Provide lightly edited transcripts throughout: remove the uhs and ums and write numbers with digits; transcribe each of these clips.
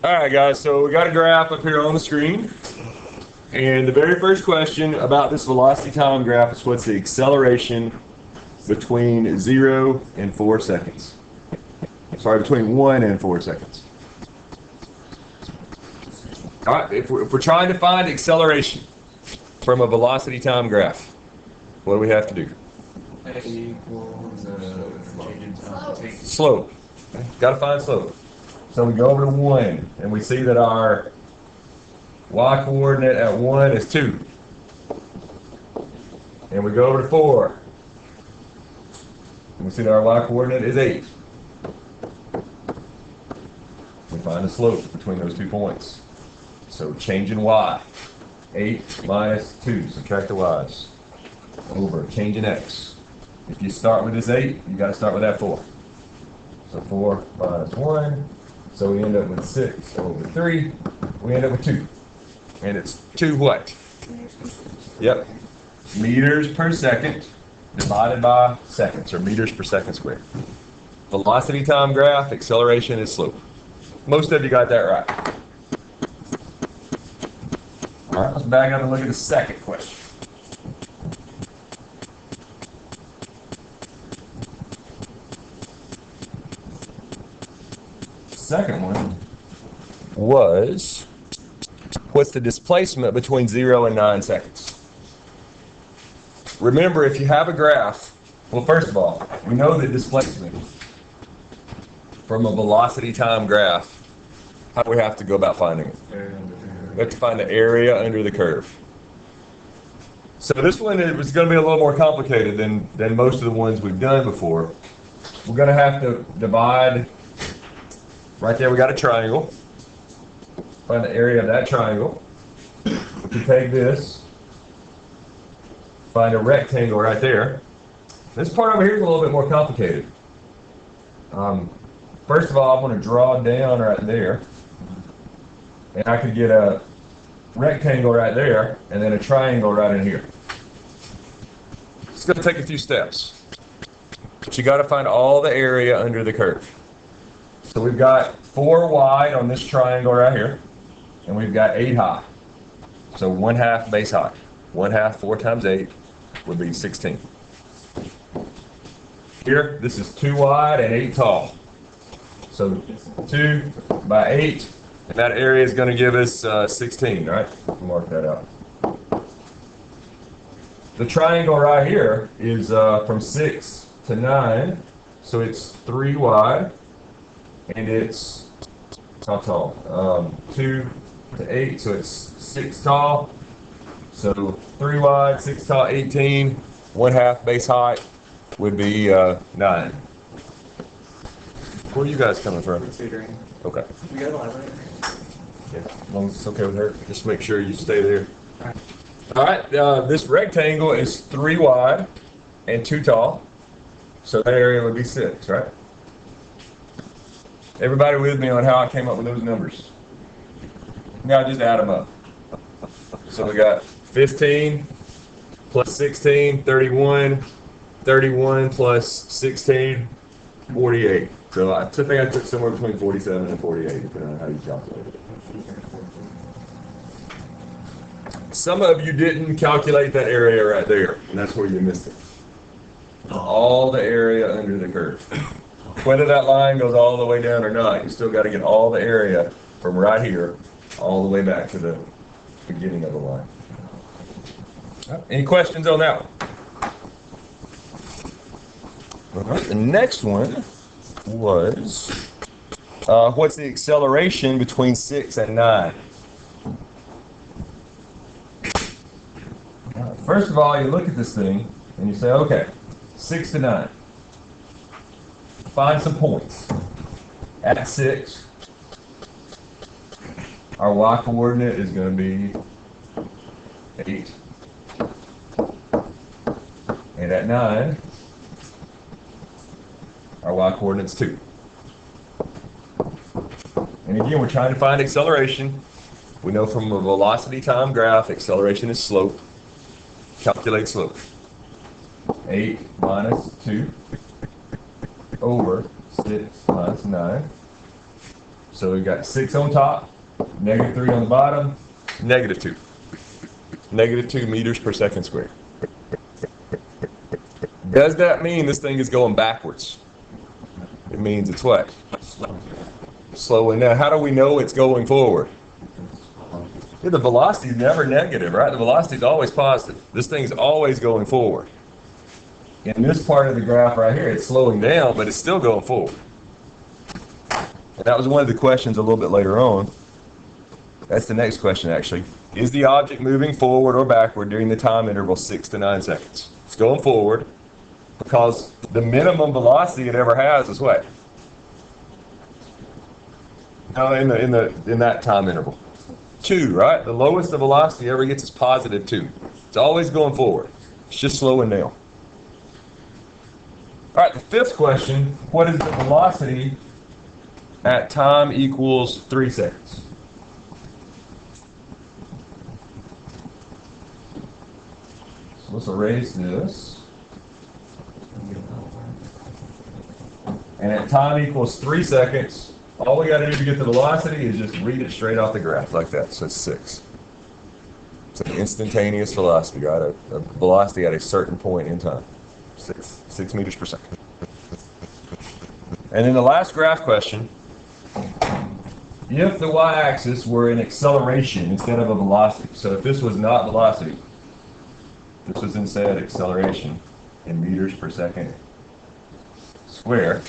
All right, guys, so we got a graph up here on the screen. And the very first question about this velocity time graph is what's the acceleration between 0 and 4 seconds? Sorry, between 1 and 4 seconds. All right, if we're trying to find acceleration from a velocity time graph, what do we have to do? Slope. Got to find slope. So we go over to 1, and we see that our y-coordinate at 1 is 2. And we go over to 4, and we see that our y-coordinate is 8. We find the slope between those 2 points. So change in y. 8 minus 2, subtract the y's. Over change in x. If you start with this 8, you got to start with that 4. So 4 minus 1. So we end up with 6 over 3. We end up with 2. And it's 2 what? Yep. Meters per second divided by seconds, or meters per second squared. Velocity time graph, acceleration is slope. Most of you got that right. All right, let's back up and look at the second question. Second one was, what's the displacement between 0 and 9 seconds? Remember, if you have a graph, well, first of all, we know that displacement from a velocity time graph, how do we have to go about finding it? We have to find the area under the curve. So this one is going to be a little more complicated than most of the ones we've done before. We're going to have to divide. Right there we got a triangle. Find the area of that triangle. We can take this, find a rectangle right there. This part over here is a little bit more complicated. First of all, I'm going to draw down right there. And I could get a rectangle right there, and then a triangle right in here. It's going to take a few steps. But you got to find all the area under the curve. So we've got 4 wide on this triangle right here, and we've got 8 high. So 1/2 base height. 1/2, 4 times 8 would be 16. Here, this is 2 wide and 8 tall. So 2 by 8, and that area is going to give us 16, right? Mark that out. The triangle right here is from 6 to 9, so it's 3 wide. And it's, how tall? 2 to 8, so it's 6 tall. So 3 wide, 6 tall, 18. 1/2 base height would be 9. Where are you guys coming from? Considering. Okay. We got a elaborate. Yeah, as long as it's okay with her, just make sure you stay there. All right, this rectangle is 3 wide and 2 tall. So that area would be 6, right? Everybody with me on how I came up with those numbers? Now just add them up. So we got 15 plus 16, 31, 31 plus 16, 48. So I think I took somewhere between 47 and 48, depending on how you calculate it. Some of you didn't calculate that area right there, and that's where you missed it. All the area under the curve. Whether that line goes all the way down or not, you still got to get all the area from right here all the way back to the beginning of the line. Any questions on that one? All right, the next one was, what's the acceleration between 6 and 9? First of all, you look at this thing and you say, okay, 6 to 9. Find some points. At 6, our y-coordinate is going to be 8. And at 9, our y-coordinate is 2. And again, we're trying to find acceleration. We know from a velocity time graph, acceleration is slope. Calculate slope. 8 minus 2 over 6 minus 9. So we've got 6 on top, -3 on the bottom, -2. -2 meters per second squared. Does that mean this thing is going backwards? It means it's what? Slowing down. How do we know it's going forward? Yeah, the velocity is never negative, right? The velocity is always positive. This thing's always going forward. In this part of the graph right here, it's slowing down, but it's still going forward. And that was one of the questions a little bit later on. That's the next question, actually. Is the object moving forward or backward during the time interval 6 to 9 seconds? It's going forward because the minimum velocity it ever has is what? No, in that time interval. 2, right? The lowest the velocity ever gets is +2. It's always going forward. It's just slowing down. All right, the fifth question, what is the velocity at time equals 3 seconds? So let's erase this. And at time equals 3 seconds, all we got to do to get the velocity is just read it straight off the graph like that. So it's 6. It's an instantaneous velocity, right? A velocity at a certain point in time. 6 meters per second. And then the last graph question, if the y-axis were an acceleration instead of a velocity, so if this was not velocity, this was instead acceleration in meters per second squared,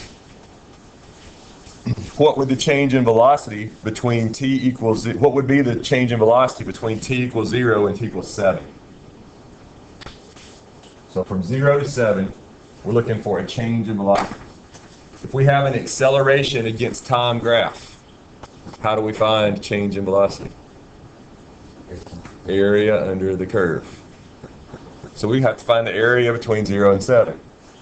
what would the change in velocity between t equals, what would be the change in velocity between t equals 0 and t equals 7? So from 0 to 7, we're looking for a change in velocity. If we have an acceleration against time graph, how do we find change in velocity? Area under the curve. So we have to find the area between 0 and 7.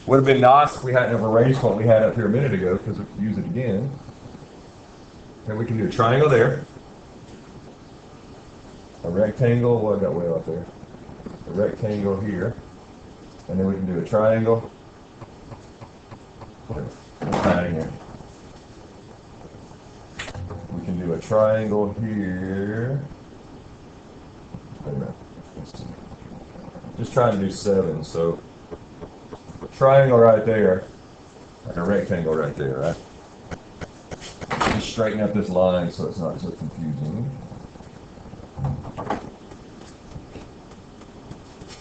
Would have been nice if we hadn't have erased what we had up here a minute ago, because we could use it again. And we can do a triangle there. A rectangle, what I got way out there? A rectangle here. And then we can do a triangle. Here. We can do a triangle here. Wait a minute. Just trying to do 7, so a triangle right there and a rectangle right there, right? Just straighten up this line so it's not so confusing.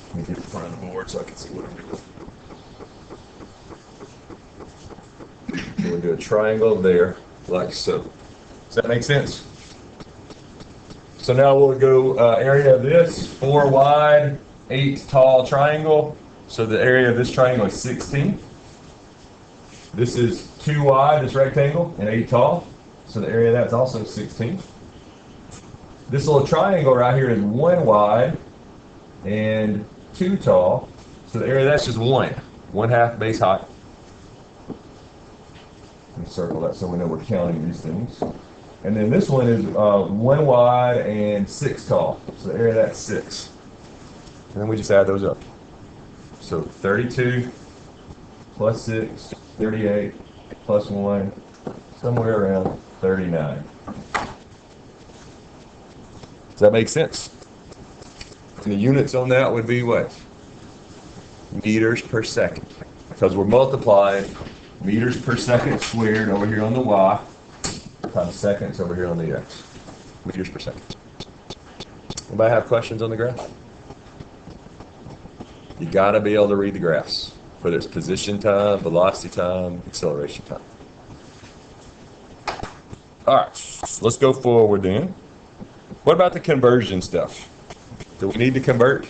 Let me get in front of the board so I can see what I'm doing. So we'll do a triangle there, like so. Does that make sense? So now we'll go area of this, 4 wide, 8 tall triangle. So the area of this triangle is 16. This is 2 wide, this rectangle, and 8 tall. So the area of that's also 16. This little triangle right here is 1 wide and 2 tall. So the area of that's just 1/2 base height. Let me circle that so we know we're counting these things. And then this one is 1 wide and 6 tall. So the area of that's 6. And then we just add those up. So 32 plus 6, 38 plus 1, somewhere around 39. Does that make sense? And the units on that would be what? Meters per second. Because we're multiplying meters per second squared over here on the y times seconds over here on the x. Meters per second. Anybody have questions on the graph? You got to be able to read the graphs, whether it's position time, velocity time, acceleration time. All right, let's go forward then. What about the conversion stuff? Do we need to convert?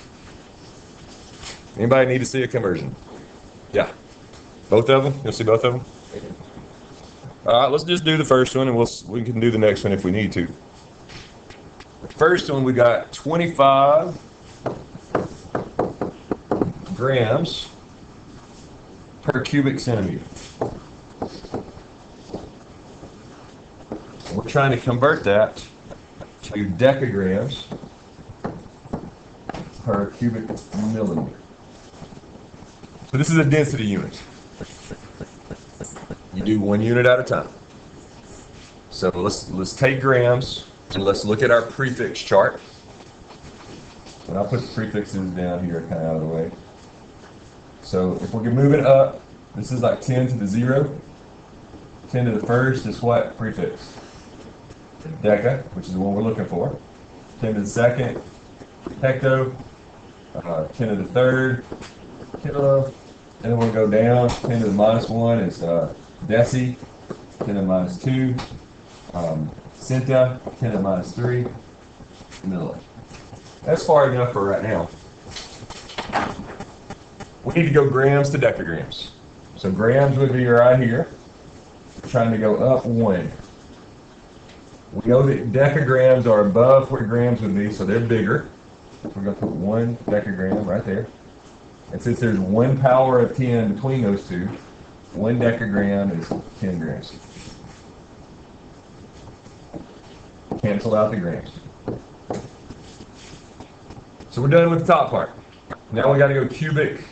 Anybody need to see a conversion? Yeah. Both of them? You'll see both of them? All right, let's just do the first one, and we can do the next one if we need to. The first one, we got 25 grams per cubic centimeter. We're trying to convert that to decagrams per cubic millimeter. So this is a density unit. You do 1 unit at a time. So let's take grams and let's look at our prefix chart. And I'll put the prefixes down here kind of out of the way. So if we're moving up, this is like 10 to the 0. 10 to the first is what prefix? Deca, which is the one we're looking for. 10 to the second, hecto. 10 to the third, kilo. And then we'll go down. 10 to the -1 is deci. 10 to the -2, centa. 10 to the -3, milli. That's far enough for right now. We need to go grams to decagrams. So grams would be right here. We're trying to go up 1. We know that decagrams are above where grams would be, so they're bigger. So we're going to put 1 decagram right there. And since there's 1 power of 10 between those two, 1 decagram is 10 grams. Cancel out the grams. So we're done with the top part. Now we got to go cubic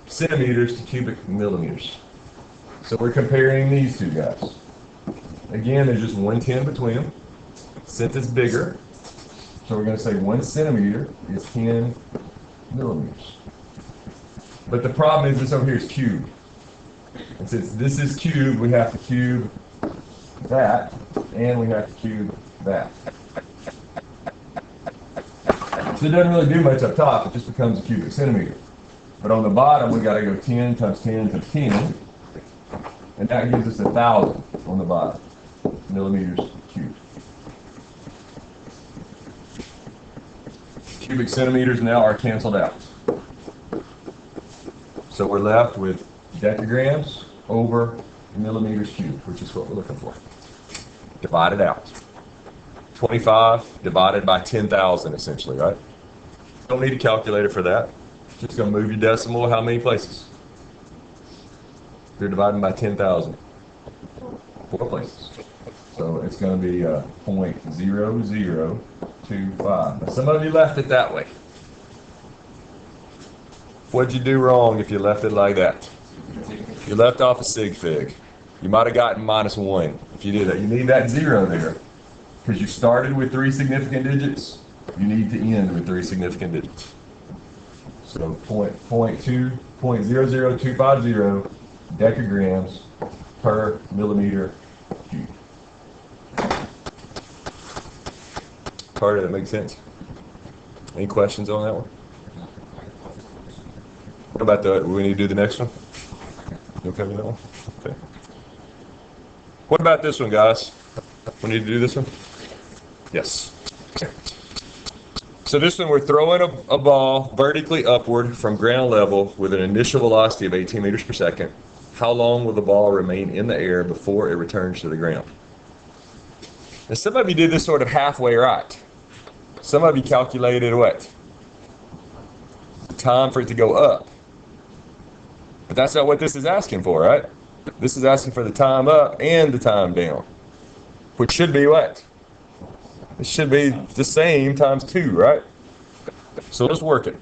centimeters to cubic millimeters. So we're comparing these two guys. Again, there's just 1 10 between them. Since it's bigger, so we're going to say 1 centimeter is 10 millimeters. But the problem is this over here is cubed. And since this is cubed, we have to cube that, and we have to cube that. So it doesn't really do much up top, it just becomes a cubic centimeter. But on the bottom, we got to go 10 times 10 times 10, and that gives us 1,000 on the bottom, millimeters cubed. Cubic centimeters now are canceled out. So we're left with decagrams over millimeters cubed, which is what we're looking for. Divide it out. 25 divided by 10,000 essentially, right? Don't need a calculator for that. Just going to move your decimal how many places? You're dividing by 10,000. 4 places. So it's going to be 0.0025. Now some of you left it that way. What'd you do wrong if you left it like that? You left off a sig fig. You might have gotten -1 if you did that. You need that 0 there. Because you started with 3 significant digits, you need to end with 3 significant digits. So 0.250 decagrams per millimeter cubed. Part of that makes sense. Any questions on that one? What about we need to do the next one? You okay with that one? Okay. What about this one, guys? We need to do this one? Yes. Okay. So this one, we're throwing a ball vertically upward from ground level with an initial velocity of 18 meters per second. How long will the ball remain in the air before it returns to the ground? Now, some of you did this sort of halfway right. Some of you calculated what? The time for it to go up. But that's not what this is asking for, right? This is asking for the time up and the time down. Which should be what? It should be the same times 2, right? So let's work it.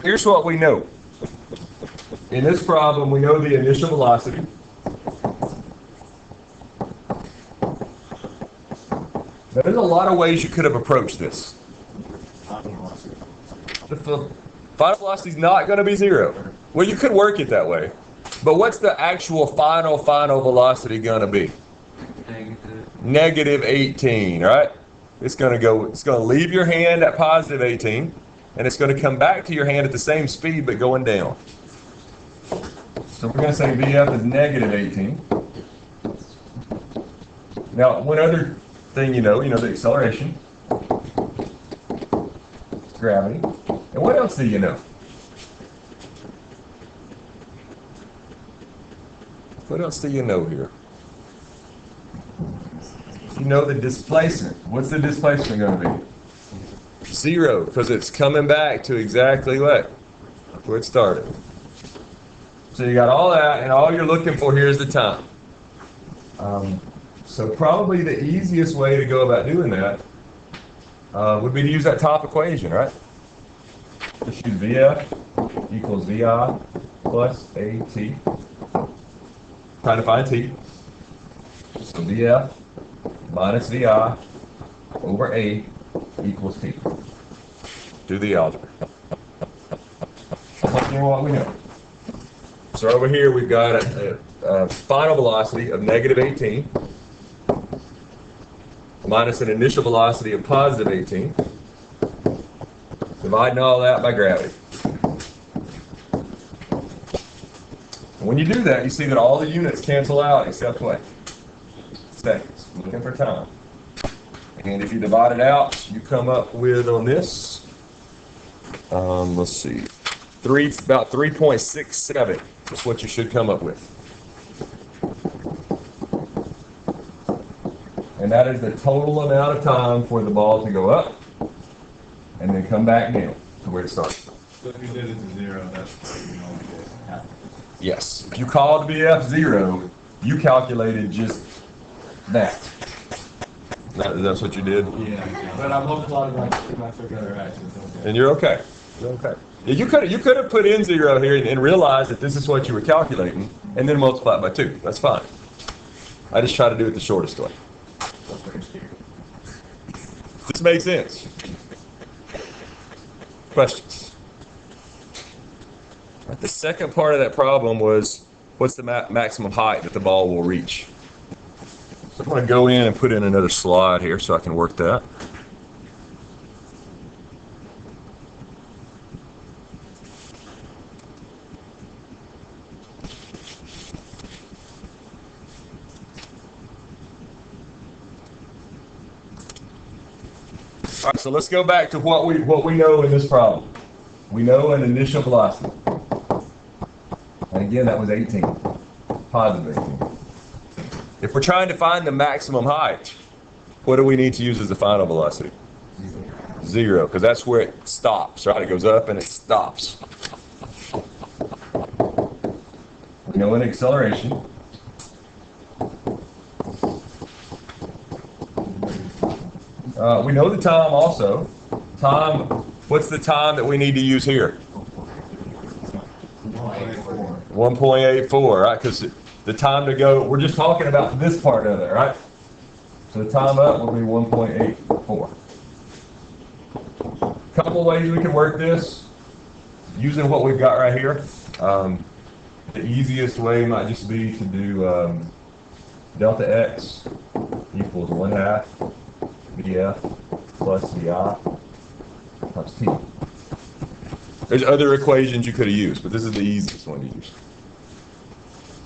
Here's what we know. In this problem, we know the initial velocity. Now, there's a lot of ways you could have approached this. The final velocity is not going to be 0. Well, you could work it that way. But what's the actual final velocity going to be? Negative 18, right? It's going to leave your hand at positive 18, and it's going to come back to your hand at the same speed, but going down. So we're going to say VF is negative 18. Now, one other thing you know the acceleration, gravity, and what else do you know? What else do you know here? You know the displacement. What's the displacement going to be? 0, because it's coming back to exactly what? Where it started. So you got all that, and all you're looking for here is the time. So probably the easiest way to go about doing that would be to use that top equation, right? Just use VF equals VI plus AT. Trying to find t. So VF minus VI over A equals t. Do the algebra. What we know. So over here we've got a final velocity of negative 18 minus an initial velocity of positive 18. Dividing all that by gravity. When you do that, you see that all the units cancel out except what? Seconds. Looking for time. And if you divide it out, you come up with on this, let's see, about 3.67 is what you should come up with. And that is the total amount of time for the ball to go up and then come back down to where it starts. So if you did it to 0, that's you only get half. Yes. If you called BF 0, you calculated just that. That's what you did? Yeah. But I multiplied my other actions. Okay. And you're okay. You're okay. Yeah, you could have put in 0 here and realized that this is what you were calculating and then multiply it by 2. That's fine. I just try to do it the shortest way. This makes sense. Questions? The second part of that problem was, what's the maximum height that the ball will reach? So I'm going to go in and put in another slide here so I can work that. All right, so let's go back to what we know in this problem. We know an initial velocity. And again, that was 18, positive 18. If we're trying to find the maximum height, what do we need to use as the final velocity? 0, because that's where it stops, right? It goes up and it stops. We know an acceleration. We know the time also. Time, what's the time that we need to use here? 1.84, right? Because the time to go, we're just talking about this part of it, right? So the time up will be 1.84. Couple ways we can work this using what we've got right here. The easiest way might just be to do delta x equals 1/2 VF plus VI times t. There's other equations you could have used, but this is the easiest one to use.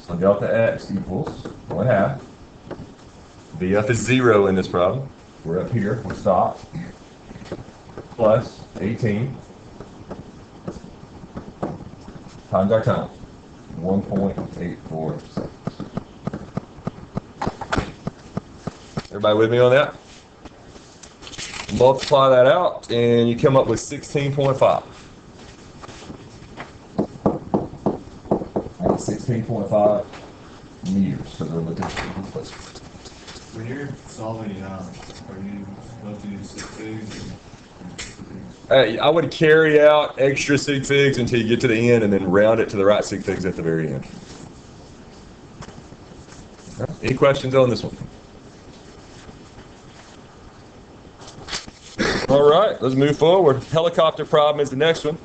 So delta x equals 1/2. VF is 0 in this problem. We're up here, we're stopped. Plus 18 times our time, 1.84 seconds. Everybody with me on that? Multiply that out, and you come up with 16.5. 16.5 meters. So they're looking at this place. When you're solving it out, are you supposed to use sig figs? I would carry out extra sig figs until you get to the end, and then round it to the right sig figs at the very end. Any questions on this one? All right, let's move forward. Helicopter problem is the next one.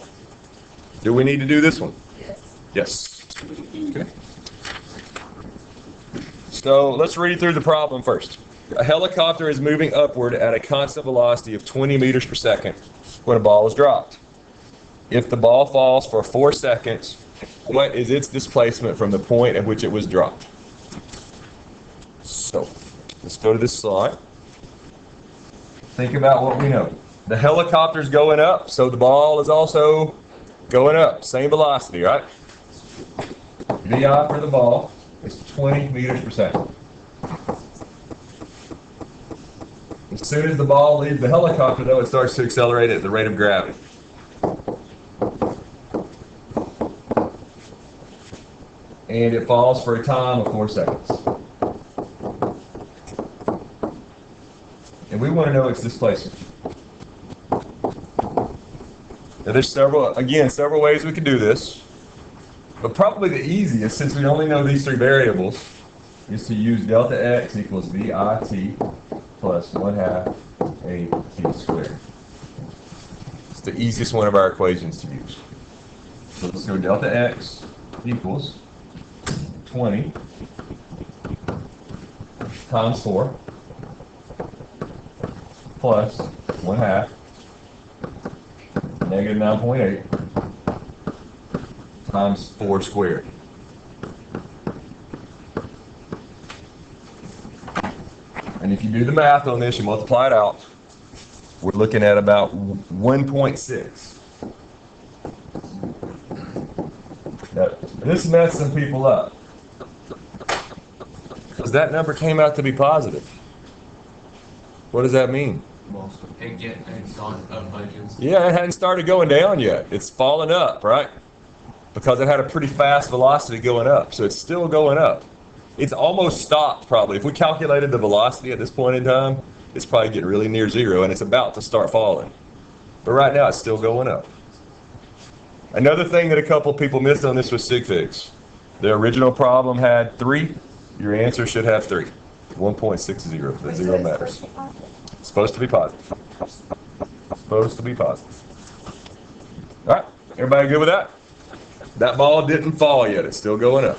Do we need to do this one? Yes. Okay. So let's read through the problem first. A helicopter is moving upward at a constant velocity of 20 meters per second when a ball is dropped. If the ball falls for 4 seconds, what is its displacement from the point at which it was dropped? So let's go to this slide. Think about what we know. The helicopter's going up, so the ball is also going up. Same velocity, right? VI for the ball is 20 meters per second. As soon as the ball leaves the helicopter, though, it starts to accelerate at the rate of gravity. And it falls for a time of 4 seconds. And we want to know its displacement. Now there's several ways we can do this. But probably the easiest, since we only know these three variables, is to use delta x equals VIT plus 1/2 AT squared. It's the easiest one of our equations to use. So let's go delta x equals 20 times 4 plus 1/2 negative 9.8 times 4 squared. And if you do the math on this, you multiply it out, we're looking at about 1.6. Now, this messed some people up, because that number came out to be positive. What does that mean? It's gone up bunches. Yeah, it hadn't started going down yet. It's fallen up, right? Because it had a pretty fast velocity going up, so it's still going up. It's almost stopped, probably. If we calculated the velocity at this point in time, it's probably getting really near zero, and it's about to start falling. But right now, it's still going up. Another thing that a couple people missed on this was sig figs. The original problem had 3. Your answer should have 3. 1.60. The zero matters. It's supposed to be positive. Supposed to be positive. All right, everybody good with that? That ball didn't fall yet. It's still going up.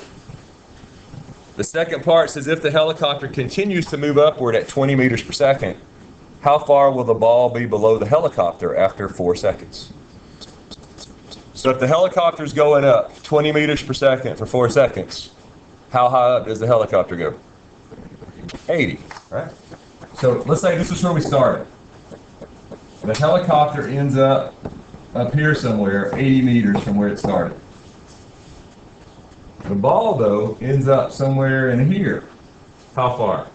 The second part says if the helicopter continues to move upward at 20 meters per second, how far will the ball be below the helicopter after 4 seconds? So if the helicopter's going up 20 meters per second for 4 seconds, how high up does the helicopter go? 80, right? So let's say this is where we started. The helicopter ends up here somewhere, 80 meters from where it started. The ball, though, ends up somewhere in here. How far?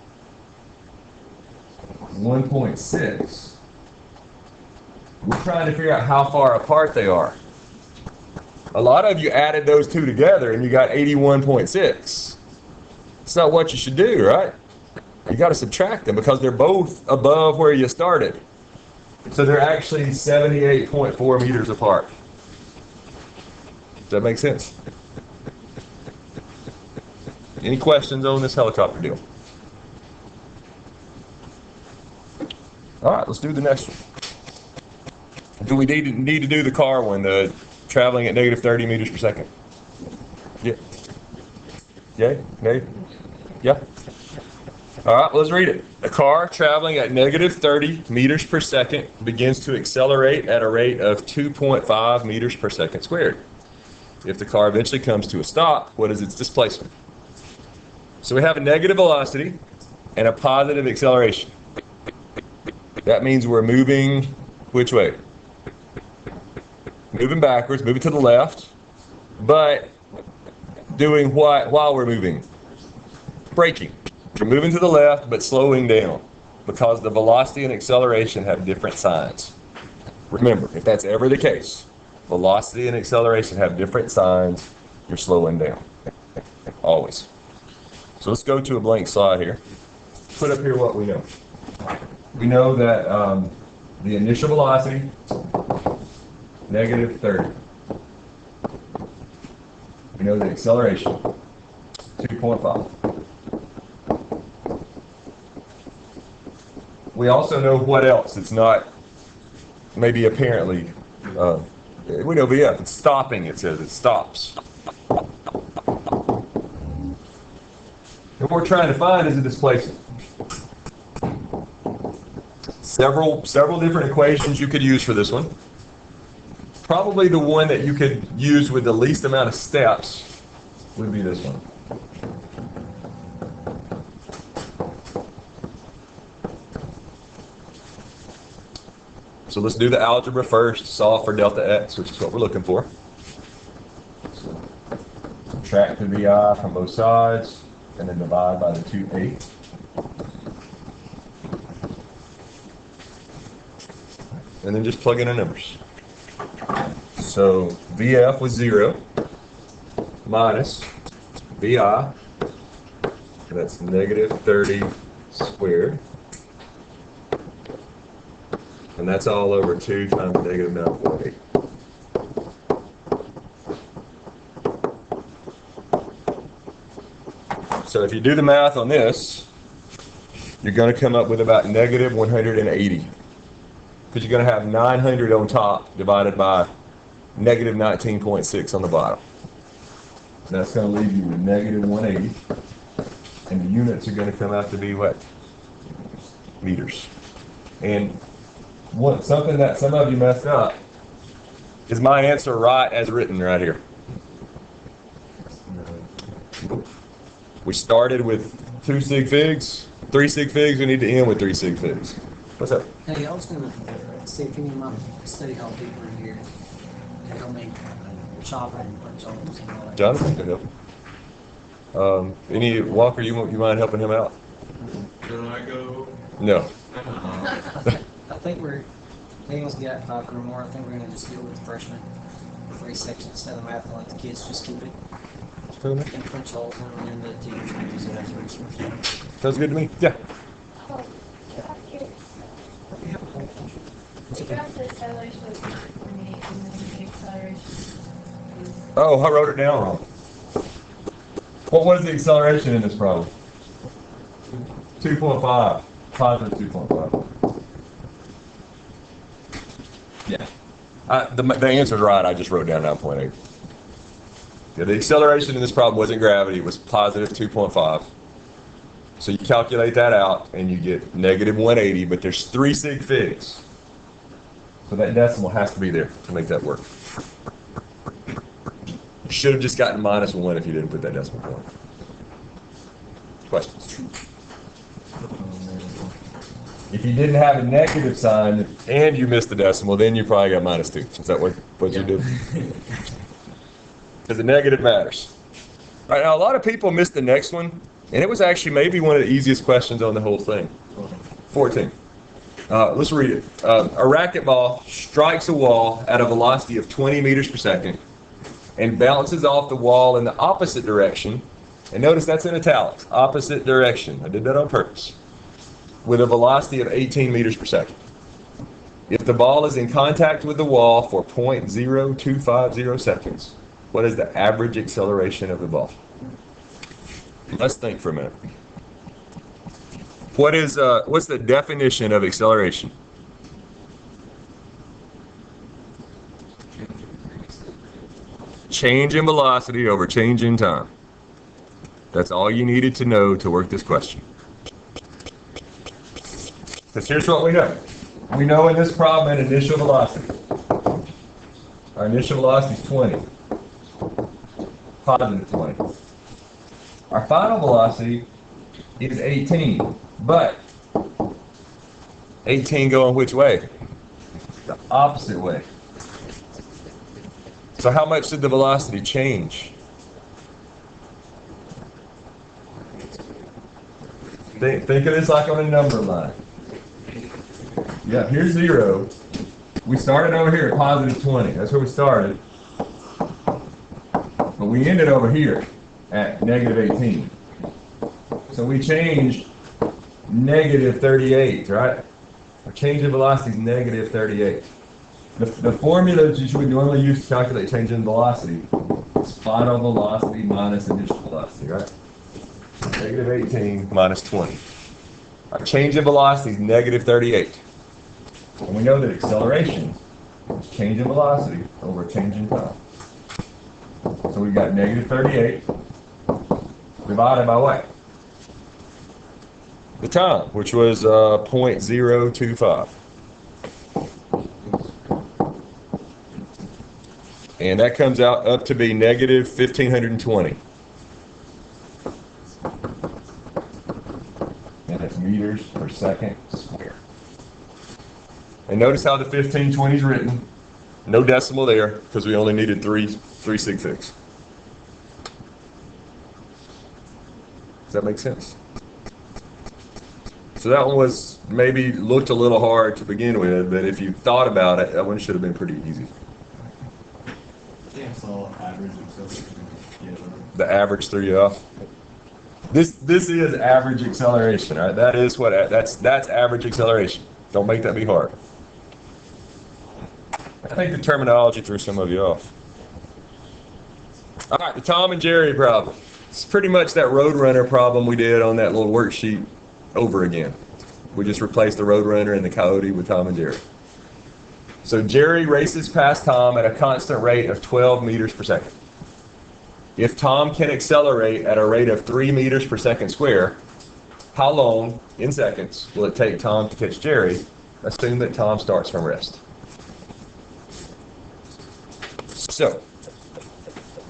1.6. We're trying to figure out how far apart they are. A lot of you added those two together and you got 81.6. That's not what you should do, right? You got to subtract them because they're both above where you started. So they're actually 78.4 meters apart. Does that make sense? Any questions on this helicopter deal? All right, let's do the next one. Do we need to do the car one, the traveling at negative 30 meters per second? Yeah. Yay? Nay? Yeah? All right, let's read it. A car traveling at negative 30 meters per second begins to accelerate at a rate of 2.5 meters per second squared. If the car eventually comes to a stop, what is its displacement? So we have a negative velocity and a positive acceleration. That means we're moving which way? Moving backwards, moving to the left, but doing what while we're moving? Braking. We're moving to the left, but slowing down because the velocity and acceleration have different signs. Remember, if that's ever the case, velocity and acceleration have different signs, you're slowing down. Always. So let's go to a blank slide here. Put up here what we know. We know that the initial velocity, negative 30. We know the acceleration, 2.5. We also know what else. It's not maybe apparently. We know VF. It's stopping. It says it stops. And what we're trying to find is a displacement. Several different equations you could use for this one. Probably the one that you could use with the least amount of steps would be this one. So let's do the algebra first, solve for delta x, which is what we're looking for. So subtract the VI from both sides, and then divide by the 2/8. And then just plug in our numbers. So VF was 0 minus VI, that's negative 30 squared. And that's all over 2 times negative 9.8. So if you do the math on this, you're going to come up with about negative 180. Because you're going to have 900 on top divided by negative 19.6 on the bottom. That's going to leave you with negative 180. And the units are going to come out to be what? Meters. And something that some of you messed up is my answer right as written right here. We started with 2 sig figs, 3 sig figs, we need to end with 3 sig figs. What's up? Hey, I was going to see if any of my study hall people are here. They help me chopper and punch holes and all that. Jonathan can help. Any Walker, you mind helping him out? Can I go? No. I think Daniel's got 5 or more. I think we're going to just deal with the freshmen. 3 sections instead of math and let the kids just keep it. And punch holes and then the teachers can use it as resource. Sounds good to me? Yeah. Oh, I wrote it down wrong. What was the acceleration in this problem? 2.5. Positive 2.5. Yeah. The answer's right. I just wrote down 9.8. Yeah, the acceleration in this problem wasn't gravity. It was positive 2.5. So you calculate that out and you get negative 180, but there's 3 sig figs. So that decimal has to be there to make that work. You should have just gotten -1 if you didn't put that decimal point. Questions? If you didn't have a negative sign and you missed the decimal, then you probably got -2. Is that what you did? Because the negative matters. All right, now a lot of people missed the next one, and it was actually maybe one of the easiest questions on the whole thing. 14. Let's read it. A racquetball strikes a wall at a velocity of 20 meters per second and bounces off the wall in the opposite direction. And notice that's in italics, opposite direction. I did that on purpose. With a velocity of 18 meters per second. If the ball is in contact with the wall for 0.0250 seconds, what is the average acceleration of the ball? Let's think for a minute. What's the definition of acceleration? Change in velocity over change in time. That's all you needed to know to work this question. Because here's what we know. We know in this problem an initial velocity. Our initial velocity is 20. Positive 20. Our final velocity is 18. But 18 going which way? The opposite way. So how much did the velocity change? Think of this like on a number line. Yeah, here's 0. We started over here at positive 20. That's where we started. But we ended over here at negative 18. So we changed negative 38, right? Our change in velocity is negative 38. The formula that you would normally use to calculate change in velocity is final velocity minus initial velocity, right? Negative 18 minus 20. Our change in velocity is negative 38. And we know that acceleration is change in velocity over change in time. So we've got negative 38 divided by what? The time, which was 0.025. And that comes out up to be negative 1,520. And that's meters per second squared. And notice how the 1520 is written. No decimal there, because we only needed three sig figs. Does that make sense? So that one was maybe looked a little hard to begin with, but if you thought about it, that one should have been pretty easy. I saw average acceleration. Yeah. The average threw you off. This is average acceleration, right? That's average acceleration. Don't make that be hard. I think the terminology threw some of you off. All right, the Tom and Jerry problem. It's pretty much that Roadrunner problem we did on that little worksheet over again. We just replaced the Roadrunner and the Coyote with Tom and Jerry. So Jerry races past Tom at a constant rate of 12 meters per second. If Tom can accelerate at a rate of 3 meters per second square, how long, in seconds, will it take Tom to catch Jerry? Assume that Tom starts from rest. So,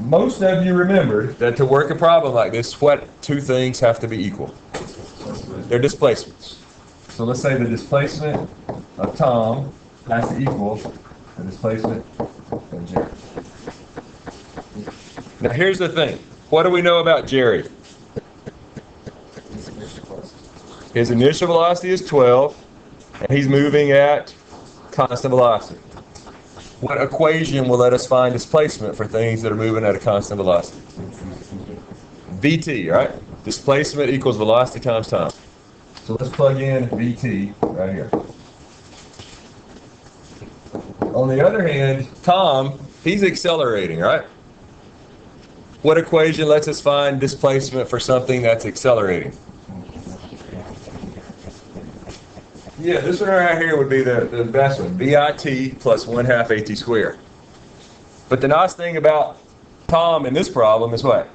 most of you remembered that to work a problem like this, what two things have to be equal? Their displacements. So let's say the displacement of Tom has to equal the displacement of Jerry. Now here's the thing. What do we know about Jerry? His initial velocity is 12, and he's moving at constant velocity. What equation will let us find displacement for things that are moving at a constant velocity? VT, right? Displacement equals velocity times time. So let's plug in VT right here. On the other hand, Tom, he's accelerating, right? What equation lets us find displacement for something that's accelerating? Yeah, this one right here would be the best one. VIT plus 1/2 AT squared. But the nice thing about Tom in this problem is what?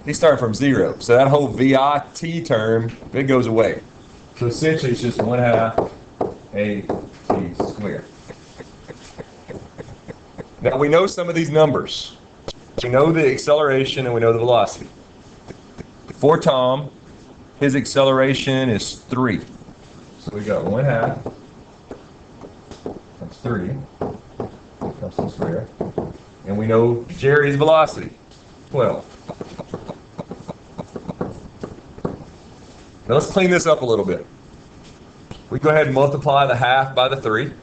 He's starting from 0. So that whole VIT term, it goes away. So essentially it's just 1/2 AT squared. Now we know some of these numbers. We know the acceleration and we know the velocity. For Tom, his acceleration is 3. So we got 1/2, that's 3, that's the square. And we know Jerry's velocity, 12. Now let's clean this up a little bit. We go ahead and multiply the 1/2 by the 3.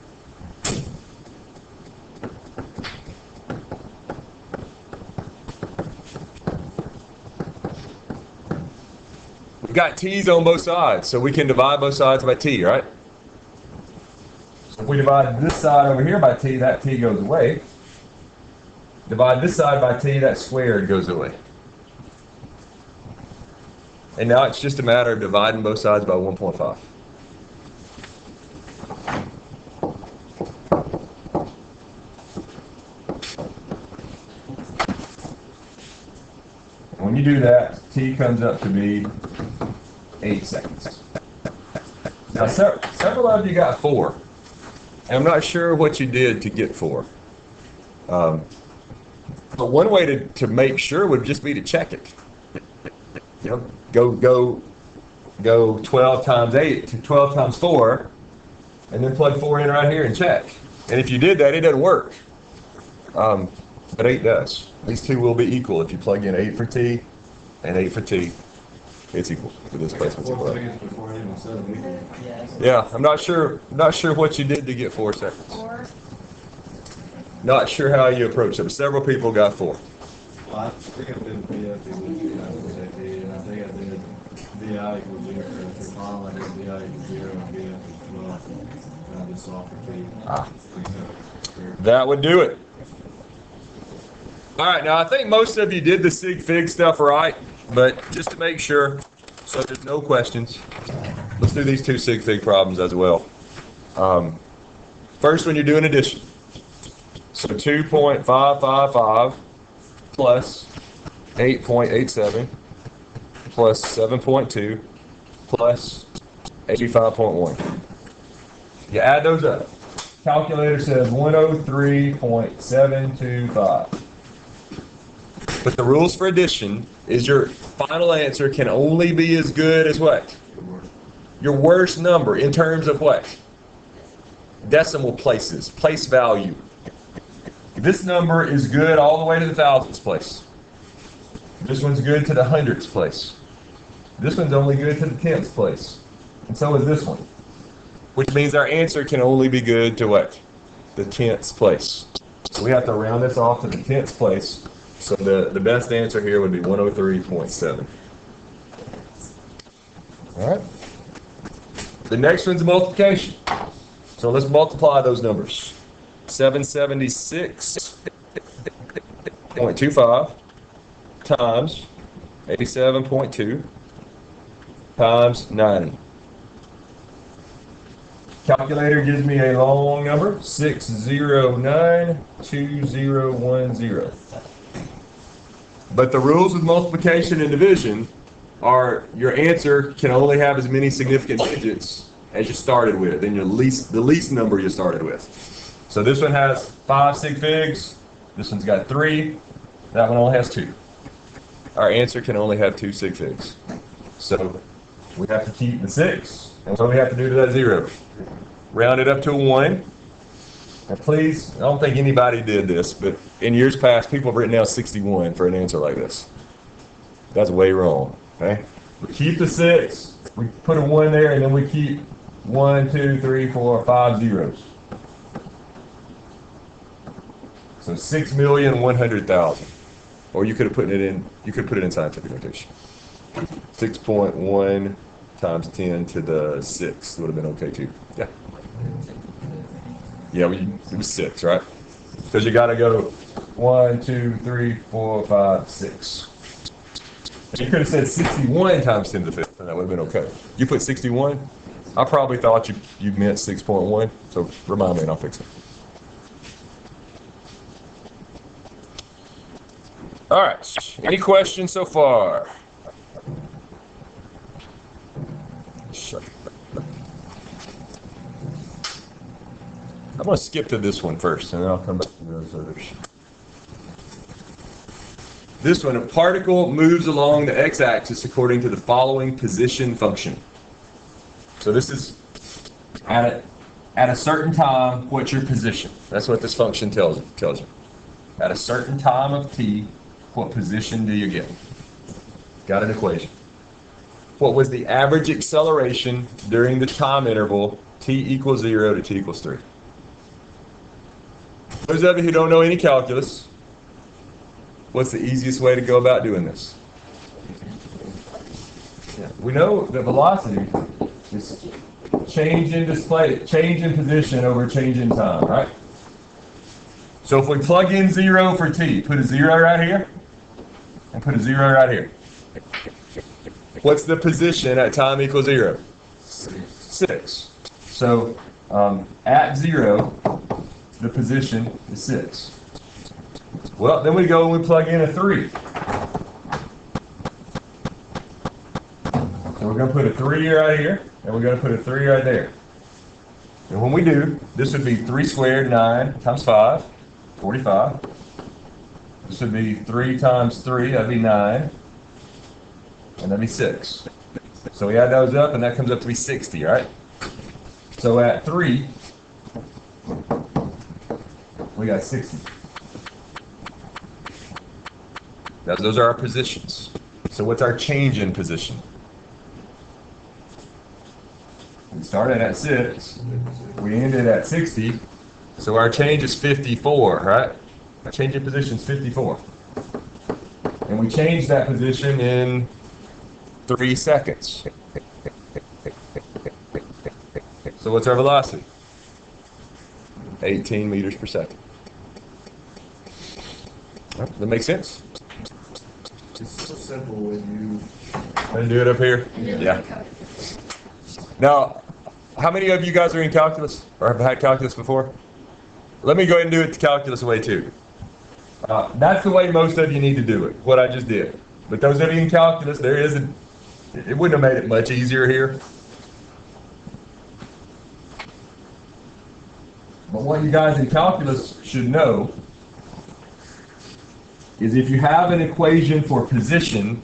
We've got t's on both sides, so we can divide both sides by t, right? So if we divide this side over here by t, that t goes away. Divide this side by t, that squared goes away. And now it's just a matter of dividing both sides by 1.5. When you do that, t comes up to be 8 seconds. Now, several of you got 4. And I'm not sure what you did to get 4. But one way to make sure would just be to check it. You know, go 12 times 8 to 12 times 4, and then plug 4 in right here and check. And if you did that, it doesn't work. But 8 does. These two will be equal. If you plug in 8 for t and 8 for t, it's equal. The displacement's equal. Yeah, I'm not sure what you did to get 4 seconds. 4. Not sure how you approached it, but several people got 4. Well, I think I did VF equals and I think I did VI equals 0. For Tom, I did VI equals 0 and VF equals 12. And I just solved for T. That would do it. All right, now I think most of you did the sig fig stuff right, but just to make sure, so there's no questions, let's do these 2 sig fig problems as well. First one, you're doing addition. So 2.555 plus 8.87 plus 7.2 plus 85.1. You add those up. Calculator says 103.725. But the rules for addition is your final answer can only be as good as what? Your worst number in terms of what? Decimal places, place value. This number is good all the way to the thousandths place. This one's good to the hundredths place. This one's only good to the tenths place. And so is this one. Which means our answer can only be good to what? The tenths place. So we have to round this off to the tenths place. So the best answer here would be 103.7. All right. The next one's multiplication. So let's multiply those numbers. 776.25 times 87.2 times 90. Calculator gives me a long number, 6092010. But the rules with multiplication and division are your answer can only have as many significant digits as you started with, and the least number you started with. So this one has 5 sig figs, this one's got 3, that one only has 2. Our answer can only have 2 sig figs. So we have to keep the 6, and what do we have to do to that 0? Round it up to a 1. Now please, I don't think anybody did this, but in years past, people have written down 61 for an answer like this. That's way wrong, okay? We keep the 6, we put a 1 there, and then we keep 1, 2, 3, 4, 5 zeros. So 6,100,000. Or you could have put it in, you could put it in scientific notation. 6.1 times 10 to the 6 would have been okay too. Yeah. Yeah, it was 6, right? Because you got to go 1, 2, 3, 4, 5, 6. You could have said 61 times 10 to the 5th, and that would have been okay. You put 61? I probably thought you meant 6.1, so remind me and I'll fix it. All right. Any questions so far? Sure. I'm going to skip to this one first, and then I'll come back to those others. This one, a particle moves along the x-axis according to the following position function. So this is at a certain time, what's your position? That's what this function tells you. At a certain time of t, what position do you get? Got an equation. What was the average acceleration during the time interval t equals 0 to t equals 3? Those of you who don't know any calculus, what's the easiest way to go about doing this? Yeah. We know that velocity is change in position over change in time, right? So if we plug in 0 for t, put a 0 right here, and put a 0 right here. What's the position at time equals 0? 6. So at 0, the position is 6. Well, then we go and we plug in a 3. So we're going to put a 3 right here, and we're going to put a 3 right there. And when we do, this would be 3 squared, 9 times 5, 45. This would be 3 times 3, that'd be 9. And that'd be 6. So we add those up, and that comes up to be 60, right? So at 3, we got 60. Those are our positions. So what's our change in position? We started at 6. We ended at 60. So our change is 54, right? Our change in position is 54. And we changed that position in 3 seconds. So what's our velocity? 18 meters per second. That makes sense? It's so simple when you... Can I do it up here? Yeah. Now, how many of you guys are in calculus or have had calculus before? Let me go ahead and do it the calculus way too. That's the way most of you need to do it, what I just did. But those of you in calculus, it wouldn't have made it much easier here. But what you guys in calculus should know is if you have an equation for position,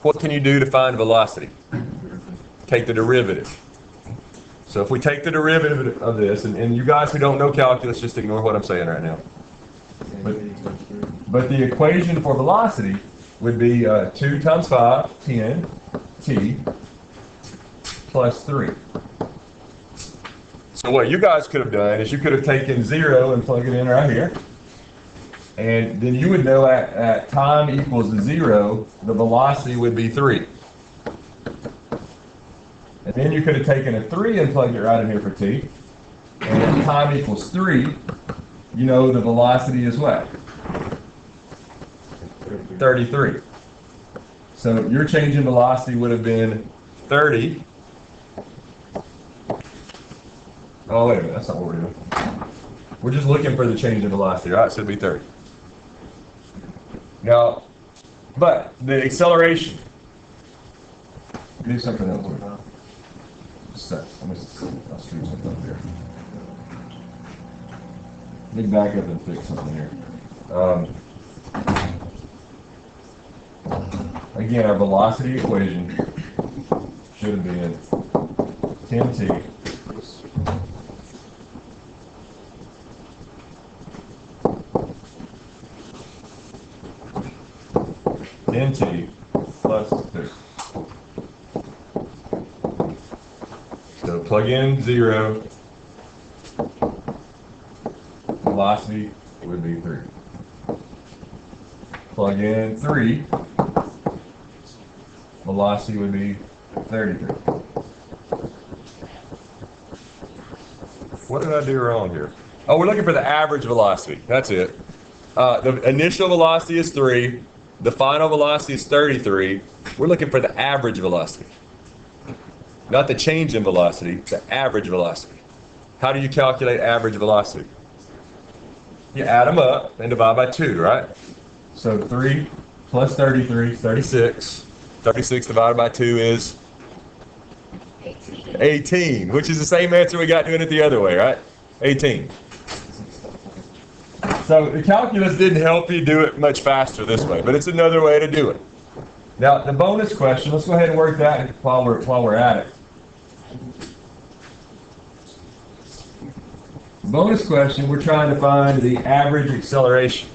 what can you do to find velocity? Take the derivative. So if we take the derivative of this, and you guys who don't know calculus, just ignore what I'm saying right now. But the equation for velocity would be 2 times 5, 10, t, plus 3. So what you guys could have done is you could have taken 0 and plugged it in right here. And then you would know at time equals 0, the velocity would be 3. And then you could have taken a 3 and plugged it right in here for t. And at time equals 3, you know the velocity is what? 33. So your change in velocity would have been 30. Oh, wait a minute, that's not what we're doing. We're just looking for the change in velocity, right? So it'd be 30. Now, but the acceleration. Do something else with it. Just a sec. I'll screw something up here. Let me back up and fix something here. Again, our velocity equation should have been 10t plus 2. So plug in 0, velocity would be 3. Plug in 3, velocity would be 33. What did I do wrong here? Oh, we're looking for the average velocity. That's it. The initial velocity is 3. The final velocity is 33. We're looking for the average velocity. Not the change in velocity, the average velocity. How do you calculate average velocity? You add them up and divide by 2, right? So 3 plus 33 is 36. 36 divided by 2 is 18, which is the same answer we got doing it the other way, right? 18. So the calculus didn't help you do it much faster this way, but it's another way to do it. Now the bonus question, let's go ahead and work that while we're at it. Bonus question, we're trying to find the average acceleration.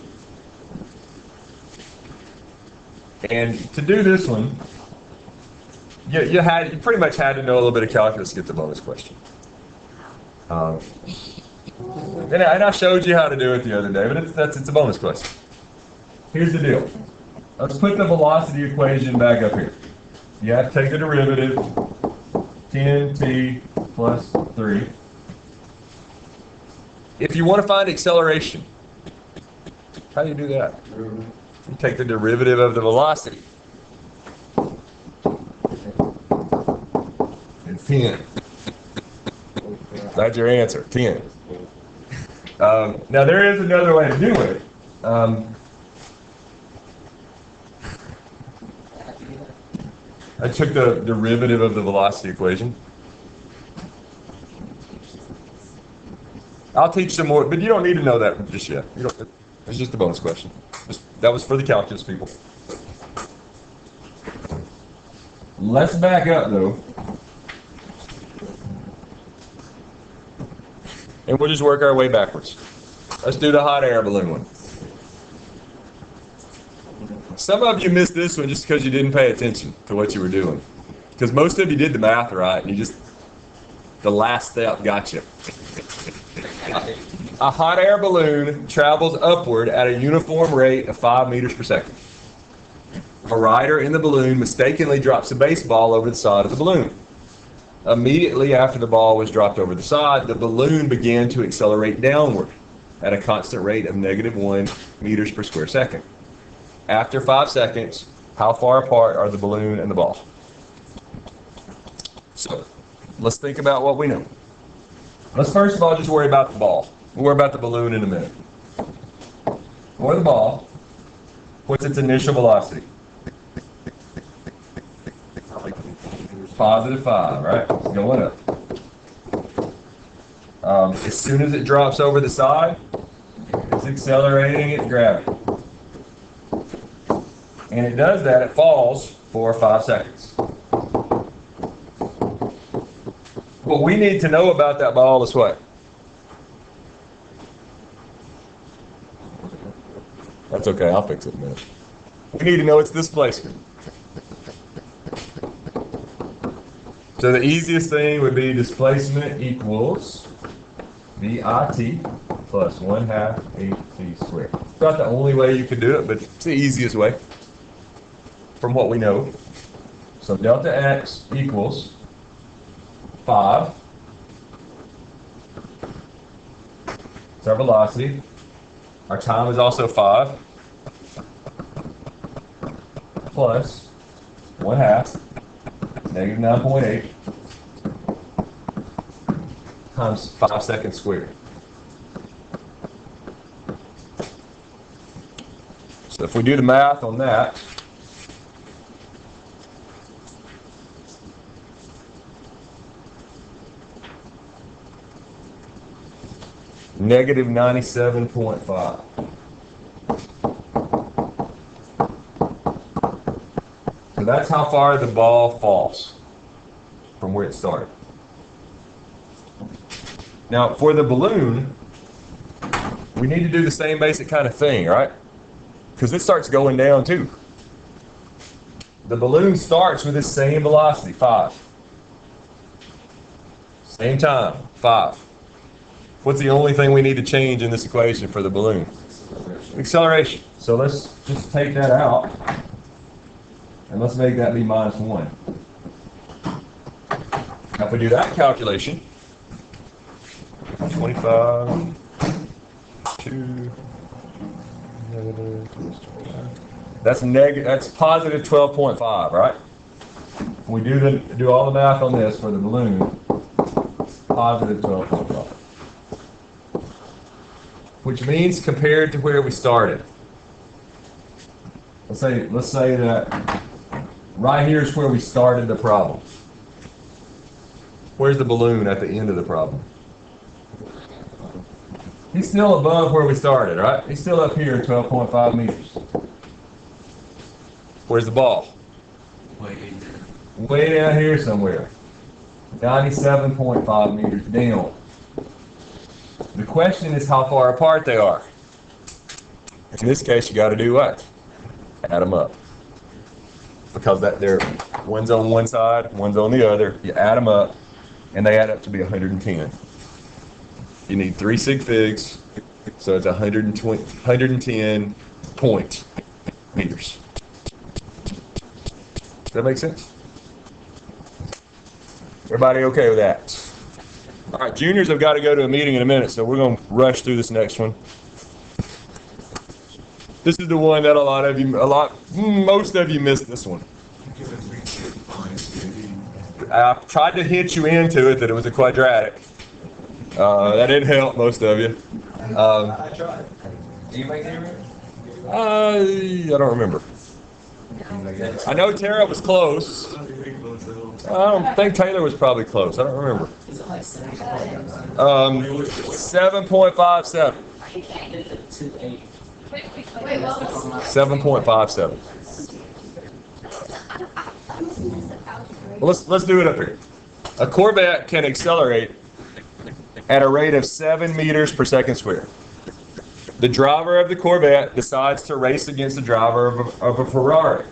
And to do this one, you pretty much had to know a little bit of calculus to get the bonus question. And I showed you how to do it the other day, but it's a bonus question. Here's the deal. Let's put the velocity equation back up here. You have to take the derivative, 10t plus 3. If you want to find acceleration, how do you do that? You take the derivative of the velocity. It's 10. That's your answer, 10. Now there is another way to do it. I took the derivative of the velocity equation. I'll teach some more, but you don't need to know that just yet. It's just a bonus question. That was for the calculus people. Let's back up though. And we'll just work our way backwards. Let's do the hot air balloon one. Some of you missed this one just because you didn't pay attention to what you were doing. Because most of you did the math right, and the last step got you. A hot air balloon travels upward at a uniform rate of 5 meters per second. A rider in the balloon mistakenly drops a baseball over the side of the balloon. Immediately after the ball was dropped over the side, the balloon began to accelerate downward at a constant rate of -1 meters per square second. After 5 seconds, how far apart are the balloon and the ball? So, let's think about what we know. Let's first of all just worry about the ball. We'll worry about the balloon in a minute. For the ball, what's its initial velocity? +5, right? It's going up. As soon as it drops over the side, it's accelerating its gravity. And it does that, it falls for 5 seconds. What we need to know about that ball is what? That's okay, I'll fix it in a minute. We need to know its displacement. So the easiest thing would be displacement equals VIT plus 1/2 AT squared. It's not the only way you could do it, but it's the easiest way from what we know. So delta X equals 5. It's our velocity. Our time is also 5. Plus 1/2 negative 9.8 times 5 seconds squared. So if we do the math on that, negative 97.5. So that's how far the ball falls from where it started. Now, for the balloon, we need to do the same basic kind of thing, right? Because it starts going down too. The balloon starts with the same velocity, 5. Same time, 5. What's the only thing we need to change in this equation for the balloon? Acceleration. So let's just take that out, and let's make that be -1. Now if we do that calculation, 25, 2, that's positive 12.5, right? We do all the math on this for the balloon, positive 12.5. Which means compared to where we started. Let's say that right here is where we started the problem. Where's the balloon at the end of the problem? He's still above where we started, right? He's still up here at 12.5 meters. Where's the ball? Way down here somewhere. 97.5 meters down. The question is how far apart they are. In this case, you got to do what? Add them up. Because they're one's on one side, one's on the other. You add them up, and they add up to be 110. You need 3 sig figs, so it's 110 point meters. Does that make sense? Everybody okay with that? All right, juniors have got to go to a meeting in a minute, so we're going to rush through this next one. This is the one that most of you missed this one. I tried to hint you into it that it was a quadratic. That didn't help most of you. I tried. Do you make it remember? I don't remember. I know Tara was close. I don't think Taylor was probably close. I don't remember. 7.57. 7.57. Well, let's do it up here. A Corvette can accelerate at a rate of 7 meters per second squared. The driver of the Corvette decides to race against the driver of a Ferrari.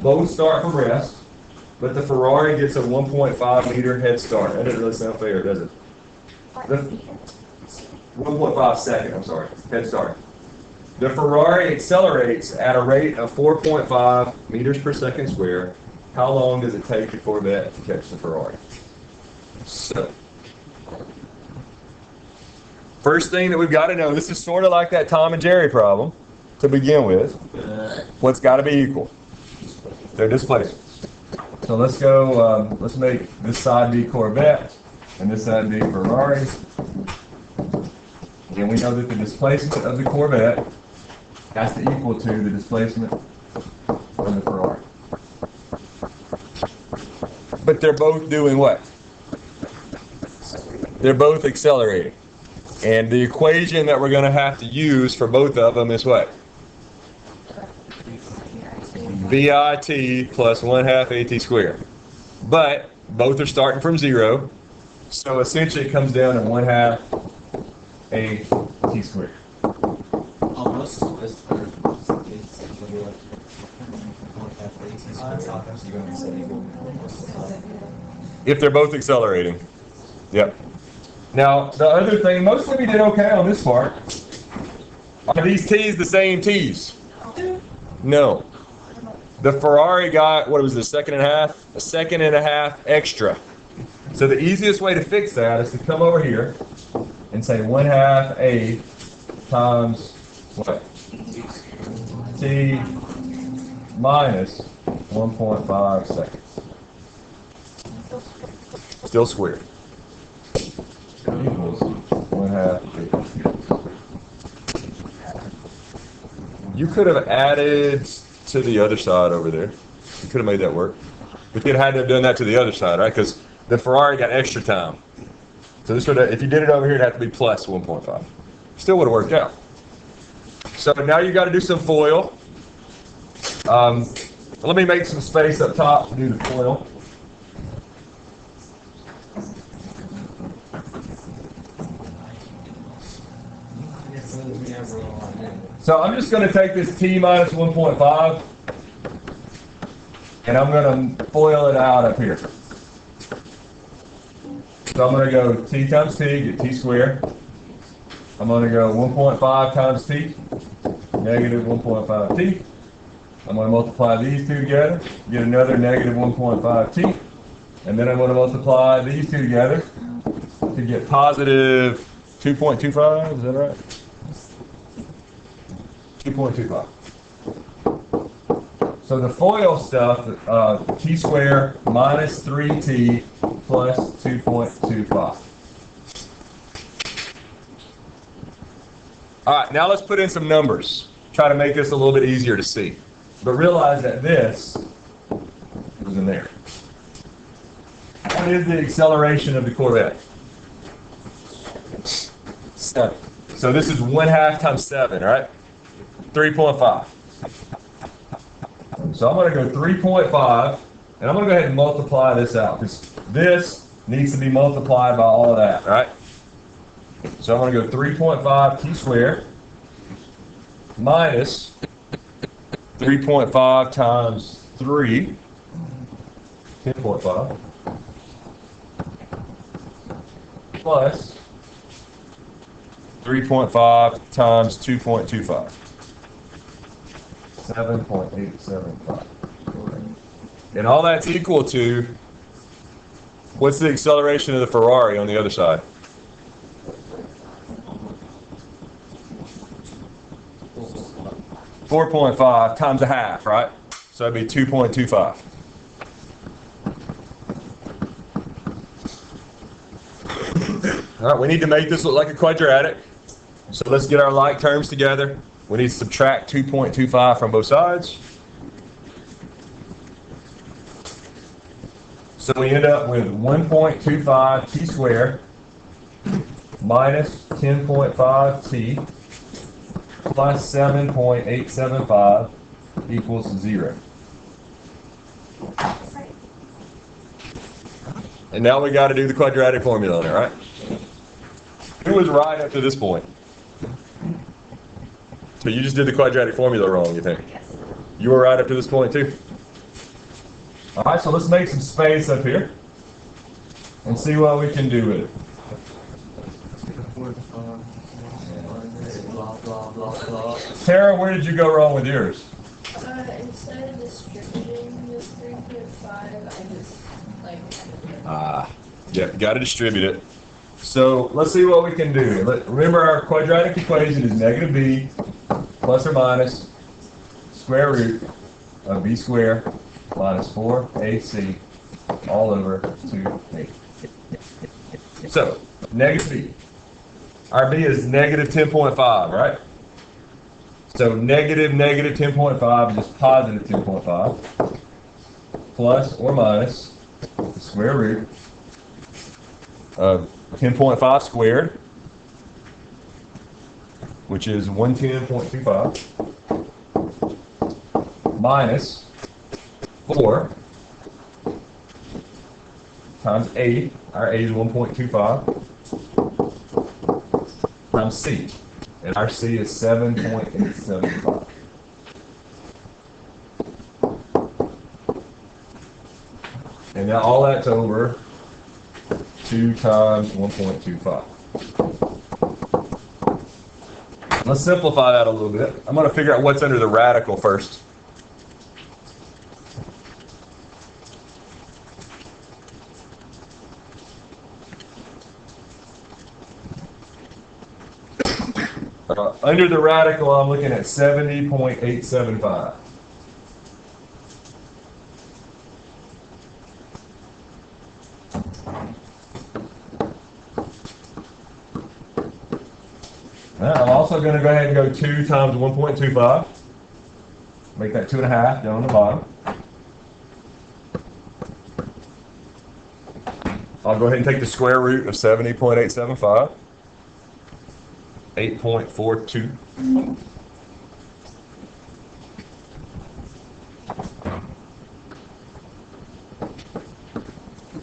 Both start from rest, but the Ferrari gets a 1.5 meter head start. That doesn't really sound fair, does it? 1.5 second, I'm sorry, head start. The Ferrari accelerates at a rate of 4.5 meters per second squared. How long does it take the Corvette to catch the Ferrari? So, first thing that we've got to know, this is sort of like that Tom and Jerry problem to begin with. What's got to be equal? Their displacements. So let's go, let's make this side be Corvette and this side be Ferrari. And we know that the displacement of the Corvette has to equal to the displacement of the Ferrari. But they're both doing what? They're both accelerating. And the equation that we're going to have to use for both of them is what? VIT plus 1/2 AT squared. But both are starting from 0. So essentially it comes down to 1/2 AT squared. Almost. If they're both accelerating. Yep. Now, the other thing, most of you did okay on this part. Are these T's the same T's? No. The Ferrari got, what was it, a second and a half? A second and a half extra. So the easiest way to fix that is to come over here and say 1/2 A times what? T minus 1.5 seconds. Still squared. Equals 1/2 t. You could have added to the other side over there. You could have made that work. But you'd had to have done that to the other side, right? Because the Ferrari got extra time. So this would have, if you did it over here, it'd have to be plus 1.5. Still would have worked out. So now you got to do some FOIL. Let me make some space up top to do the FOIL. So I'm just going to take this t minus 1.5 and I'm going to FOIL it out up here. So I'm going to go t times t, get t squared. I'm going to go 1.5 times t, negative 1.5 t. I'm going to multiply these two together, get another negative 1.5 t. And then I'm going to multiply these two together to get positive 2.25, is that right? 2.25. So the FOIL stuff, t squared minus 3t plus 2.25. All right, now let's put in some numbers. Try to make this a little bit easier to see. But realize that this was in there. What is the acceleration of the Corvette? 7. So this is 1/2 times 7, right? 3.5. So I'm going to go 3.5, and I'm going to go ahead and multiply this out, because this needs to be multiplied by all of that, right? So I'm going to go 3.5 t squared minus 3.5 times 3, 10.5, plus 3.5 times 2.25. 7.875. And all that's equal to, what's the acceleration of the Ferrari on the other side? 4.5 times a half, right? So that'd be 2.25. All right, we need to make this look like a quadratic. So let's get our like terms together. We need to subtract 2.25 from both sides. So we end up with 1.25 t squared minus 10.5 t plus 7.875 equals 0. And now we got to do the quadratic formula on it, right? Who was right up to this point? So you just did the quadratic formula wrong, you think? Yes. You were right up to this point too? All right, so let's make some space up here and see what we can do with it. Blah, blah, blah, blah. Tara, where did you go wrong with yours? Instead of distributing this 3.5, I just Yeah, got to distribute it. So let's see what we can do. Remember, our quadratic equation is negative b plus or minus square root of b squared minus 4ac all over 2a. So, negative b. Our b is negative 10.5, right? So negative 10.5 is just positive 10.5 plus or minus the square root of 10.5 squared, which is 110.25, minus 4 times a, our a is 1.25, times c, and our c is 7.875. And now all that's over 2 times 1.25. Let's simplify that a little bit. I'm going to figure out what's under the radical first. Under the radical, I'm looking at 70.875. I'm also going to go ahead and go 2 times 1.25. Make that 2.5 down on the bottom. I'll go ahead and take the square root of 70.875. 8.42.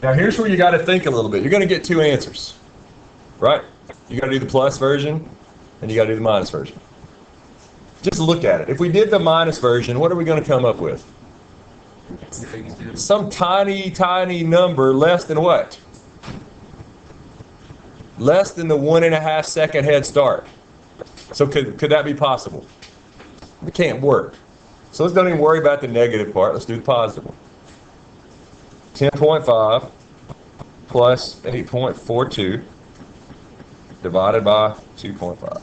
Now here's where you got to think a little bit. You're going to get 2 answers, right? You got to do the plus version and you got to do the minus version. Just look at it. If we did the minus version, what are we going to come up with? Some tiny, tiny number less than what? Less than the 1.5 second head start. So could that be possible? It can't work. So let's don't even worry about the negative part. Let's do the positive one. 10.5 plus 8.42 divided by 2.5.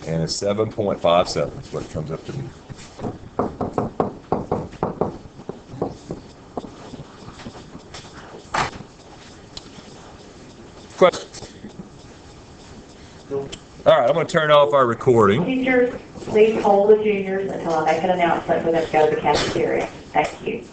And it's 7.57 is what it comes up to be. Questions? All right, I'm going to turn off our recording. Teachers, please hold the juniors until I make an announcement for them to go to the cafeteria. Thank you.